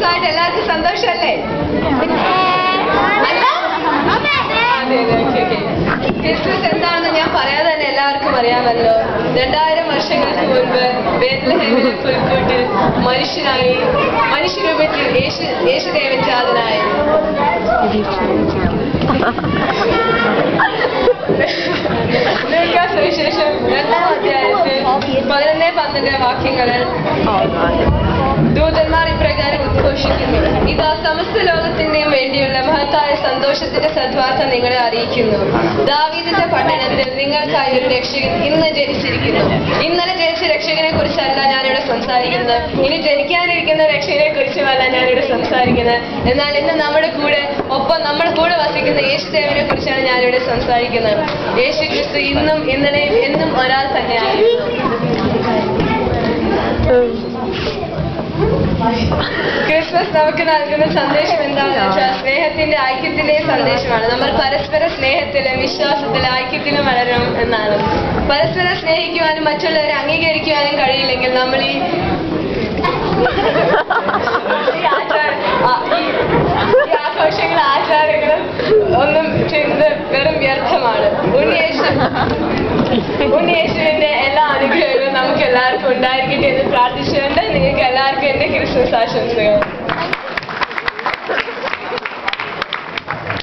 Christmas ആയിട്ട് എല്ലാവർക്കും സന്തോഷമല്ലേ? അല്ല, അതെ അതെ. ക്രിസ്മസ് എന്താണെന്ന് ഞാൻ പറയാതെ തന്നെ എല്ലാവർക്കും അറിയാമല്ലോ. 2000 വർഷങ്ങൾക്ക് മുൻപ് ബേത്ലഹേമിലെ പുൽക്കൂട്ടിൽ മനുഷ്യരൂപത്തിൽ യേശുദേവൻ ജാതനായി. സുവിശേഷം 2-ാം അധ്യായത്തിൽ 11-12 വാക്യങ്ങളിൽ ദൂതന്മാർ ഇപ്രകാരം ഉദ്ഘോഷിക്കുന്നു: ഇതാ സമസ്ത ലോകത്തിന്റെയും വേണ്ടിയുള്ള മഹത്തായ സന്തോഷത്തിന്റെ സദ്വാർത്ത നിങ്ങളെ അറിയിക്കുന്നു. ദാവീദിന്റെ പട്ടണത്തിൽ നിങ്ങൾക്കായി ഒരു രക്ഷകൻ ഇന്ന് ജനിച്ചിരിക്കുന്നു. ഇന്നലെ ജനിച്ച രക്ഷകനെ കുറിച്ചല്ല ഞാനിവിടെ സംസാരിക്കുന്നത്, ഇനി ജനിക്കാനിരിക്കുന്ന രക്ഷകനെ കുറിച്ചുമല്ല ഞാനിവിടെ സംസാരിക്കുന്നത്. എന്നാൽ ഇന്ന് നമ്മുടെ കൂടെ വസിക്കുന്ന യേശുദേവനെ കുറിച്ചാണ് ഞാനിവിടെ സംസാരിക്കുന്നത്. യേശു ക്രിസ്തു ഇന്നും ഇന്നലെയും എന്നും ഒരാൾ തന്നെയാണ്. ക്രിസ്മസ് നമുക്ക് നൽകുന്ന സന്ദേശം എന്താണെന്ന് വെച്ചാൽ സ്നേഹത്തിന്റെ ഐക്യത്തിന്റെയും സന്ദേശമാണ്. നമ്മൾ പരസ്പര സ്നേഹത്തിലും വിശ്വാസത്തിലും ഐക്യത്തിലും വളരണം എന്നാണ്. പരസ്പരം സ്നേഹിക്കുവാനും മറ്റുള്ളവരെ അംഗീകരിക്കുവാനും കഴിയില്ലെങ്കിൽ നമ്മൾ ഈ ആഘോഷങ്ങളും ആചാരങ്ങളും ഒന്നും ചെയ്യുന്നത് വെറും വ്യർത്ഥമാണ്. ഉണ്ണിയേശുവിന്റെ എല്ലാ അനുഗ്രഹങ്ങളും നമുക്ക് എല്ലാവർക്കും ഉണ്ടായിരിക്കട്ടെ എന്ന് പ്രാർത്ഥിച്ചുകൊണ്ട് നിങ്ങൾക്ക് എല്ലാവർക്കും എന്റെ ക്രിസ്മസ് ആശംസകൾ.